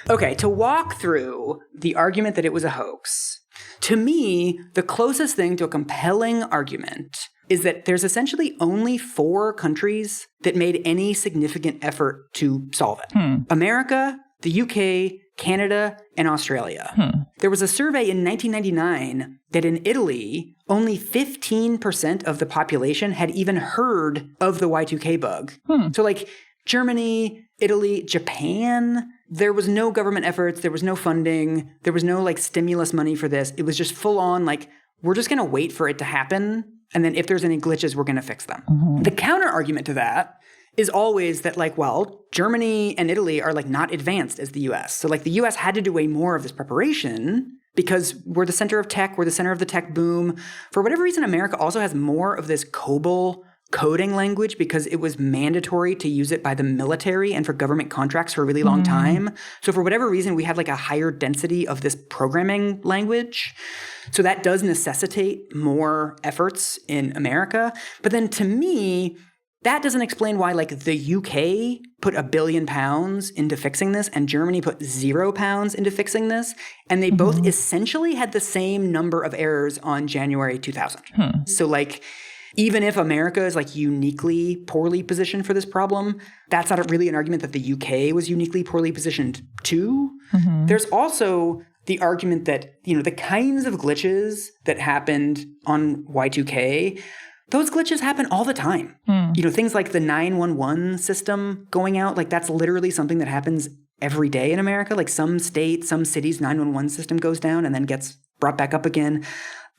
Okay, to walk through the argument that it was a hoax, to me, the closest thing to a compelling argument is that there's essentially only 4 countries that made any significant effort to solve it. America, the UK, Canada, and Australia. There was a survey in 1999 that in Italy, only 15% of the population had even heard of the Y2K bug. So like Germany, Italy, Japan, there was no government efforts, there was no funding, there was no like stimulus money for this. It was just full on like, we're just going to wait for it to happen. And then if there's any glitches, we're going to fix them. The counter argument to that is always that like, well, Germany and Italy are like not advanced as the US. So like the US had to do way more of this preparation because we're the center of tech, we're the center of the tech boom. For whatever reason, America also has more of this COBOL coding language because it was mandatory to use it by the military and for government contracts for a really long time. So for whatever reason, we have like a higher density of this programming language. So that does necessitate more efforts in America. But then to me, that doesn't explain why like the UK put £1 billion into fixing this and Germany put £0 into fixing this. And they both essentially had the same number of errors on January 2000. So like, even if America is like uniquely poorly positioned for this problem, that's not really an argument that the UK was uniquely poorly positioned too. There's also the argument that, the kinds of glitches that happened on Y2K, those glitches happen all the time. Things like the 911 system going out, like that's literally something that happens every day in America. Like some states, some cities, 911 system goes down and then gets brought back up again.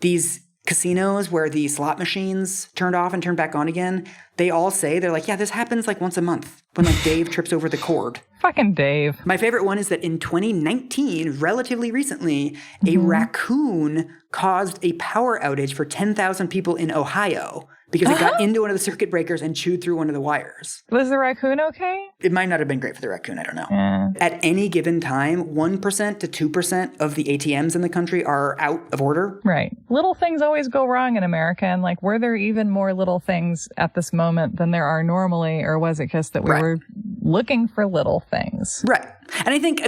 These casinos where the slot machines turned off and turned back on again, they all say, they're like, yeah, this happens like once a month when like Dave trips over the cord. Fucking Dave. My favorite one is that in 2019, relatively recently, a raccoon caused a power outage for 10,000 people in Ohio because it got into one of the circuit breakers and chewed through one of the wires. Was the raccoon okay? It might not have been great for the raccoon, I don't know. Yeah. At any given time, 1% to 2% of the ATMs in the country are out of order. Right. Little things always go wrong in America, and like, were there even more little things at this moment than there are normally, or was it just that we were looking for little things? Right. And I think,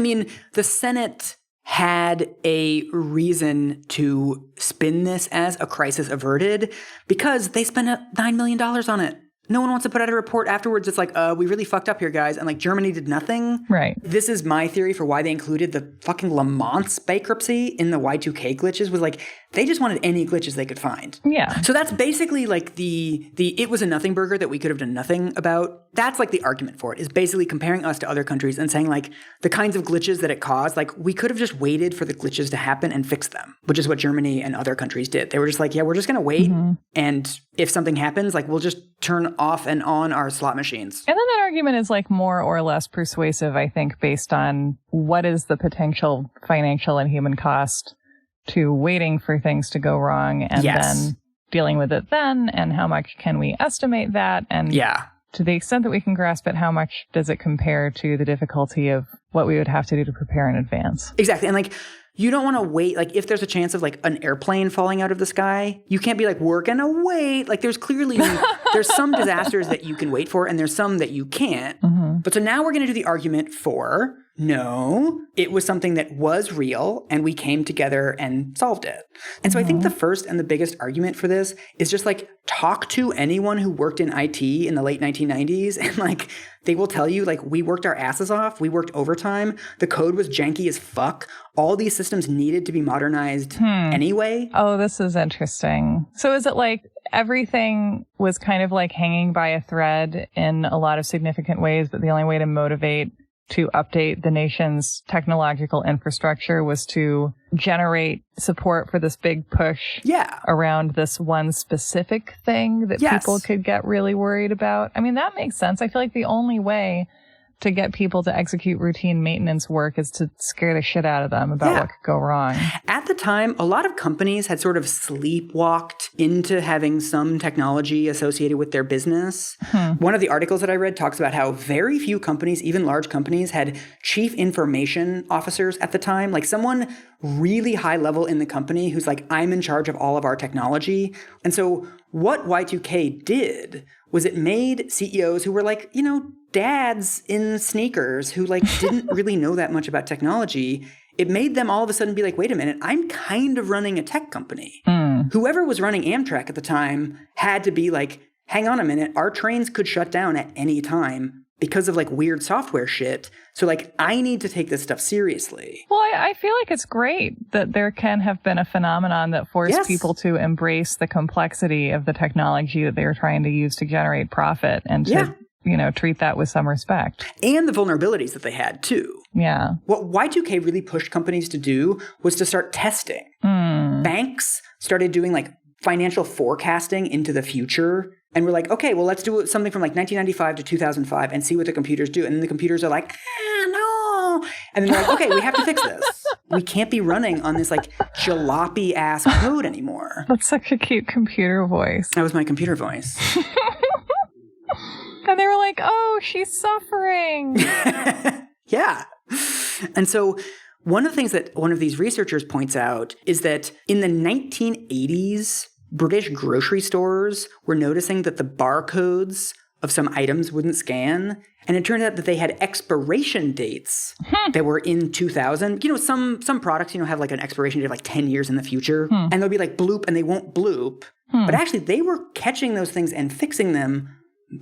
the Senate had a reason to spin this as a crisis averted because they spent $9 million on it. no one wants to put out a report afterwards. It's like, we really fucked up here, guys. And like Germany did nothing. Right. This is my theory for why they included the fucking Lamont's bankruptcy in the Y2K glitches, was like, they just wanted any glitches they could find. Yeah. So that's basically like the it was a nothing burger that we could have done nothing about. That's like the argument for it, is basically comparing us to other countries and saying like the kinds of glitches that it caused, like we could have just waited for the glitches to happen and fix them, which is what Germany and other countries did. They were just like, yeah, we're just going to wait. And if something happens, like we'll just turn off and on our slot machines. And then that argument is like more or less persuasive, I think, based on what is the potential financial and human cost to waiting for things to go wrong and then dealing with it then, and how much can we estimate that? And to the extent that we can grasp it, how much does it compare to the difficulty of what we would have to do to prepare in advance? Exactly. And like, you don't want to wait. Like, if there's a chance of like an airplane falling out of the sky, you can't be like, we're going to wait. Like, there's clearly, there's some disasters that you can wait for, and there's some that you can't. But so now we're going to do the argument for, no, it was something that was real, and we came together and solved it. And so I think the first and the biggest argument for this is just like, talk to anyone who worked in IT in the late 1990s, and like, they will tell you, like, we worked our asses off. We worked overtime. The code was janky as fuck. All these systems needed to be modernized anyway. Oh, this is interesting. So is it like everything was kind of like hanging by a thread in a lot of significant ways, but the only way to motivate to update the nation's technological infrastructure was to generate support for this big push around this one specific thing that people could get really worried about? I mean, that makes sense. I feel like the only way to get people to execute routine maintenance work is to scare the shit out of them about what could go wrong. At the time, a lot of companies had sort of sleepwalked into having some technology associated with their business. One of the articles that I read talks about how very few companies, even large companies, had chief information officers at the time. Like someone really high level in the company who's like, I'm in charge of all of our technology. And so what Y2K did was it made CEOs who were like, you know, dads in sneakers who like didn't really know that much about technology. It made them all of a sudden be like, wait a minute, I'm kind of running a tech company. Whoever was running Amtrak at the time had to be like, hang on a minute, our trains could shut down at any time because of like weird software shit. So like, I need to take this stuff seriously. Well, I feel like it's great that there can have been a phenomenon that forced people to embrace the complexity of the technology that they were trying to use to generate profit and to, you know, treat that with some respect. And the vulnerabilities that they had too. Yeah. What Y2K really pushed companies to do was to start testing. Banks started doing like financial forecasting into the future. And we're like, okay, well, let's do something from like 1995 to 2005 and see what the computers do. And then the computers are like, no. And then they're like, okay, we have to fix this. We can't be running on this like jalopy ass code anymore. That's such a cute computer voice. That was my computer voice. And they were like, oh, she's suffering. Yeah. And so one of the things that one of these researchers points out is that in the 1980s, British grocery stores were noticing that the barcodes of some items wouldn't scan. And it turned out that they had expiration dates that were in 2000. You know, some products, you know, have like an expiration date of like 10 years in the future. And they'll be like bloop and they won't bloop. But actually they were catching those things and fixing them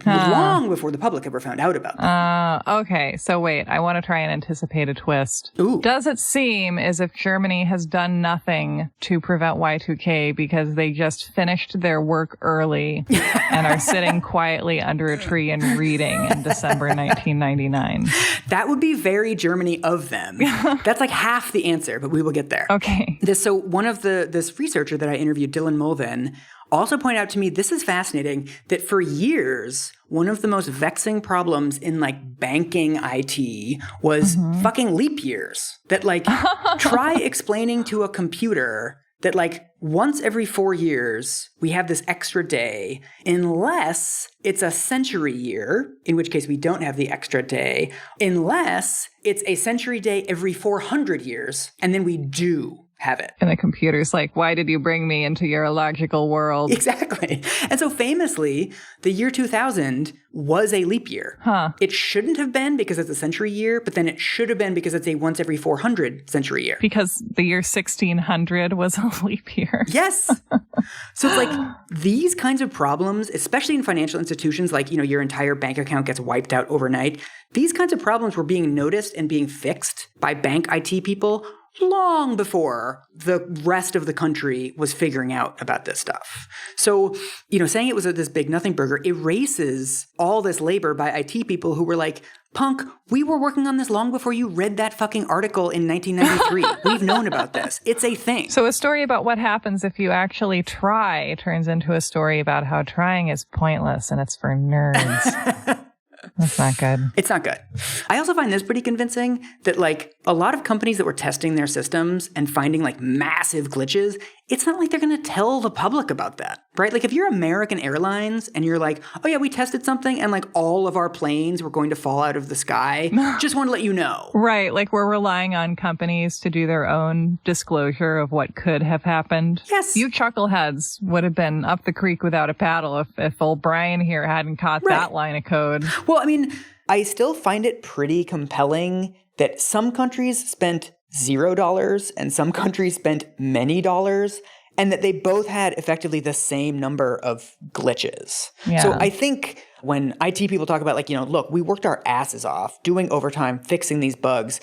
long before the public ever found out about them. Okay, so wait, I want to try and anticipate a twist. Ooh. Does it seem as if Germany has done nothing to prevent Y2K because they just finished their work early and are sitting quietly under a tree and reading in December 1999? That would be very Germany of them. That's like half the answer, but we will get there. Okay. So one of this researcher that I interviewed, Dylan Mulvin, also pointed out to me, this is fascinating, that for years, one of the most vexing problems in like banking IT was fucking leap years. That like, try explaining to a computer that like once every 4 years, we have this extra day, unless it's a century year, in which case we don't have the extra day, unless it's a century day every 400 years, and then we do have it. And the computer's like, why did you bring me into your illogical world? Exactly. And so famously, the year 2000 was a leap year. Huh. It shouldn't have been because it's a century year, but then it should have been because it's a once every 400 century year. Because the year 1600 was a leap year. Yes. So it's like these kinds of problems, especially in financial institutions, like, your entire bank account gets wiped out overnight. These kinds of problems were being noticed and being fixed by bank IT people long before the rest of the country was figuring out about this stuff. So, saying it was this big nothing burger erases all this labor by IT people who were like, punk, we were working on this long before you read that fucking article in 1993. We've known about this. It's a thing. So a story about what happens if you actually try turns into a story about how trying is pointless and it's for nerds. That's not good. It's not good. I also find this pretty convincing that a lot of companies that were testing their systems and finding massive glitches, it's not like they're going to tell the public about that, right? If you're American Airlines and you're like, oh yeah, we tested something and all of our planes were going to fall out of the sky, just want to let you know. Right. We're relying on companies to do their own disclosure of what could have happened. Yes. You chuckleheads would have been up the creek without a paddle if old Brian here hadn't caught that line of code. Well, I still find it pretty compelling that some countries spent $0 and some countries spent many dollars, and that they both had effectively the same number of glitches. Yeah. So I think when IT people talk about look, we worked our asses off doing overtime, fixing these bugs,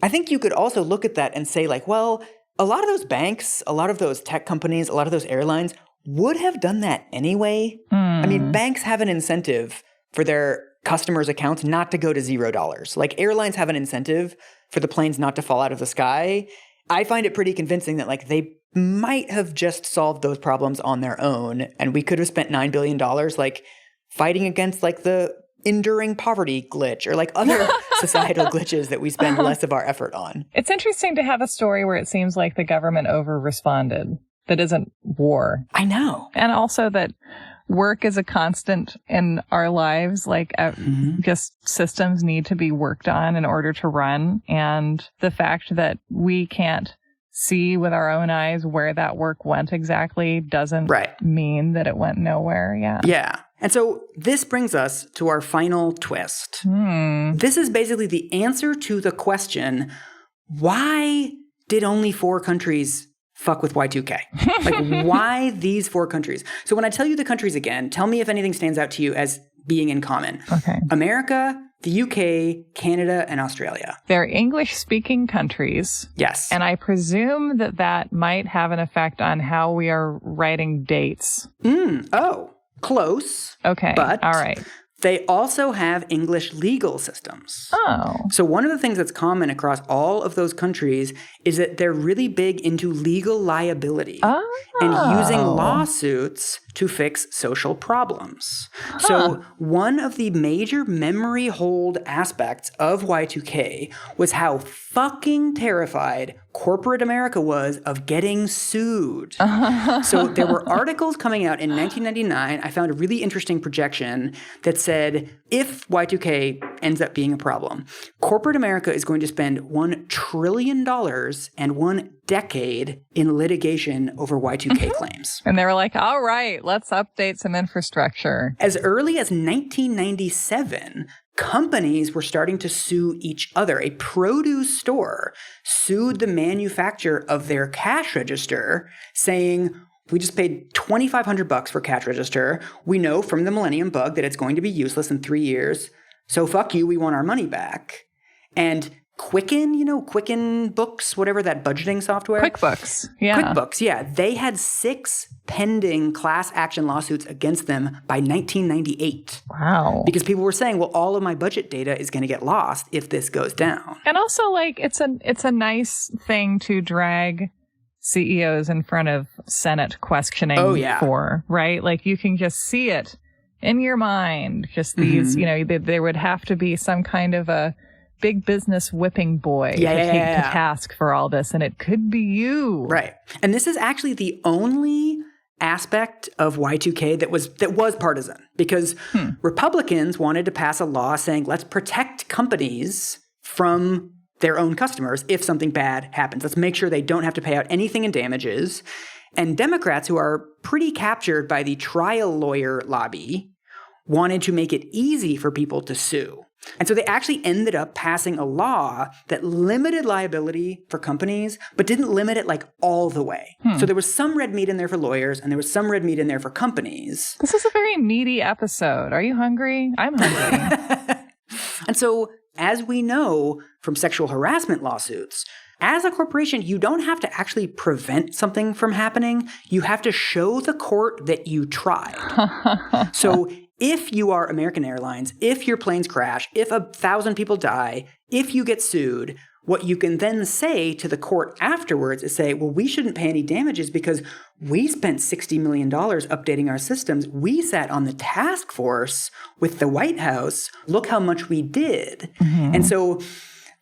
I think you could also look at that and say well, a lot of those banks, a lot of those tech companies, a lot of those airlines would have done that anyway. Banks have an incentive for their customers' accounts not to go to $0. Airlines have an incentive for the planes not to fall out of the sky. I find it pretty convincing that they might have just solved those problems on their own, and we could have spent $9 billion fighting against the enduring poverty glitch or other societal glitches that we spend less of our effort on. It's interesting to have a story where it seems like the government over-responded. That isn't war. I know. And also that work is a constant in our lives. Just systems need to be worked on in order to run. And the fact that we can't see with our own eyes where that work went exactly doesn't mean that it went nowhere. Yeah. Yeah. And so this brings us to our final twist. This is basically the answer to the question, why did only 4 countries fuck with Y2K? Why these 4 countries? So when I tell you the countries again, tell me if anything stands out to you as being in common. Okay. America, the UK, Canada, and Australia. They're English-speaking countries. Yes. And I presume that might have an effect on how we are writing dates. Oh, close. Okay. But all right. They also have English legal systems. Oh. So one of the things that's common across all of those countries is that they're really big into legal liability and using lawsuits to fix social problems. So one of the major memory hold aspects of Y2K was how fucking terrified corporate America was of getting sued. So there were articles coming out in 1999. I found a really interesting projection that said, if Y2K ends up being a problem, corporate America is going to spend $1 trillion and 1 decade in litigation over Y2K claims. And they were like, all right, let's update some infrastructure. As early as 1997, companies were starting to sue each other. A produce store sued the manufacturer of their cash register, saying, we just paid $2,500 for cash register. We know from the Millennium Bug that it's going to be useless in 3 years. So fuck you, we want our money back. And Quicken Books, whatever that budgeting software. QuickBooks, yeah. QuickBooks, yeah. They had 6 pending class action lawsuits against them by 1998. Wow. Because people were saying, well, all of my budget data is going to get lost if this goes down. And also, it's a nice thing to drag CEOs in front of Senate questioning for, right? You can just see it in your mind. Just these, there would have to be some kind of a big business whipping boy to take to task for all this, and it could be you. Right. And this is actually the only aspect of Y2K that was partisan, because Republicans wanted to pass a law saying, let's protect companies from their own customers if something bad happens. Let's make sure they don't have to pay out anything in damages. And Democrats, who are pretty captured by the trial lawyer lobby, wanted to make it easy for people to sue. And so they actually ended up passing a law that limited liability for companies, but didn't limit it like all the way. So there was some red meat in there for lawyers, and there was some red meat in there for companies. This is a very meaty episode. Are you hungry? I'm hungry. And so, as we know from sexual harassment lawsuits, as a corporation, you don't have to actually prevent something from happening. You have to show the court that you tried. So if you are American Airlines, if your planes crash, if 1,000 people die, if you get sued, what you can then say to the court afterwards is say, well, we shouldn't pay any damages because we spent $60 million updating our systems. We sat on the task force with the White House. Look how much we did. And so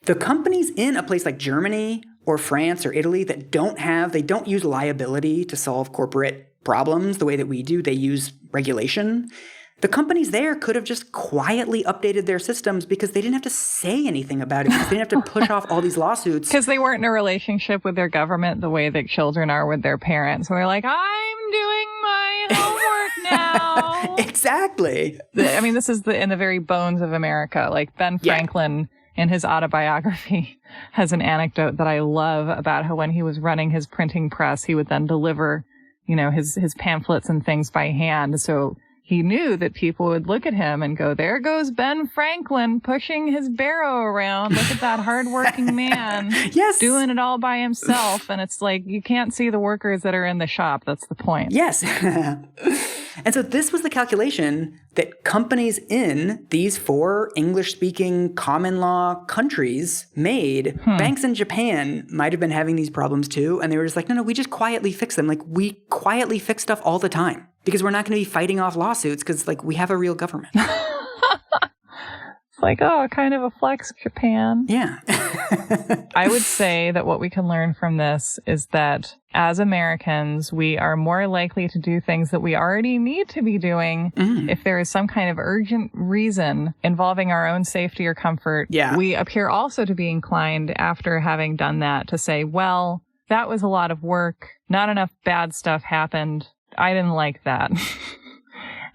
the companies in a place like Germany or France or Italy that they don't use liability to solve corporate problems the way that we do. They use regulation. The companies there could have just quietly updated their systems because they didn't have to say anything about it. They didn't have to push off all these lawsuits. Because they weren't in a relationship with their government the way that children are with their parents. So they're like, I'm doing my homework now. Exactly. I mean, this is in the very bones of America. Like Ben Franklin in his autobiography has an anecdote that I love about how when he was running his printing press, he would then deliver, his pamphlets and things by hand. So he knew that people would look at him and go, there goes Ben Franklin pushing his barrow around. Look at that hardworking man. Yes. Doing it all by himself. And it's like, you can't see the workers that are in the shop. That's the point. Yes. And so this was the calculation that companies in these 4 English-speaking common law countries made. Banks in Japan might have been having these problems too. And they were just like, no, we just quietly fix them. Like, we quietly fix stuff all the time. Because we're not going to be fighting off lawsuits because, we have a real government. It's like, kind of a flex, Japan. Yeah. I would say that what we can learn from this is that as Americans, we are more likely to do things that we already need to be doing if there is some kind of urgent reason involving our own safety or comfort. Yeah. We appear also to be inclined after having done that to say, well, that was a lot of work. Not enough bad stuff happened. I didn't like that.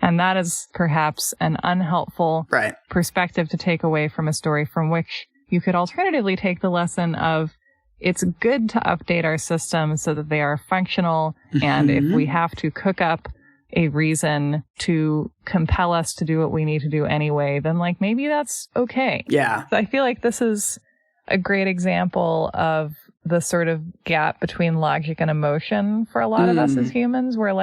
And that is perhaps an unhelpful perspective to take away from a story from which you could alternatively take the lesson of it's good to update our systems so that they are functional. And if we have to cook up a reason to compel us to do what we need to do anyway, then maybe that's okay. Yeah. So I feel like this is a great example of the sort of gap between logic and emotion for a lot of us as humans, where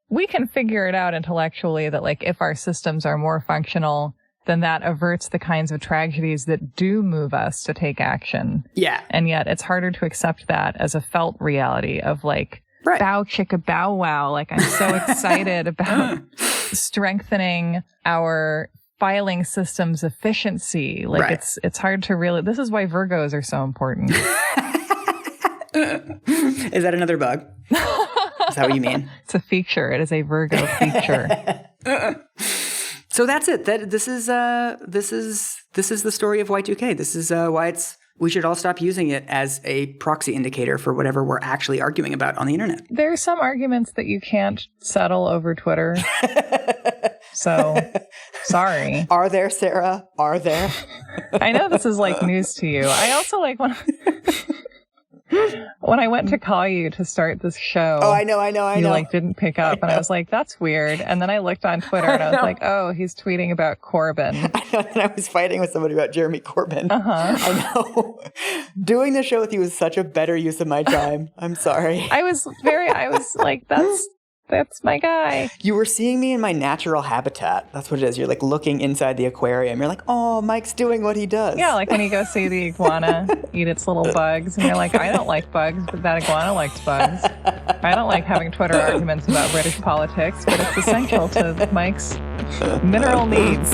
we can figure it out intellectually that if our systems are more functional, then that averts the kinds of tragedies that do move us to take action. Yeah. And yet it's harder to accept that as a felt reality of bow chicka bow wow. I'm so excited about strengthening our filing system's efficiency. It's hard to really, this is why Virgos are so important. Is that another bug? Is that what you mean? It's a feature. It is a Virgo feature. So that's it. This is the story of Y2K. This is why we should all stop using it as a proxy indicator for whatever we're actually arguing about on the internet. There are some arguments that you can't settle over Twitter. So, sorry. Are there, Sarah? Are there? I know this is news to you. I also when I went to call you to start this show. Oh, I know. You didn't pick up. And I was like, that's weird. And then I looked on Twitter and I was like, oh, he's tweeting about Corbyn. I know. And I was fighting with somebody about Jeremy Corbyn. I know. Doing the show with you was such a better use of my time. I'm sorry. I was like, that's my guy. You were seeing me in my natural habitat. That's what it is. You're looking inside the aquarium. You're like, oh, Mike's doing what he does. Yeah, when you go see the iguana eat its little bugs. And you're like, I don't like bugs, but that iguana likes bugs. I don't like having Twitter arguments about British politics, but it's essential to Mike's mineral needs.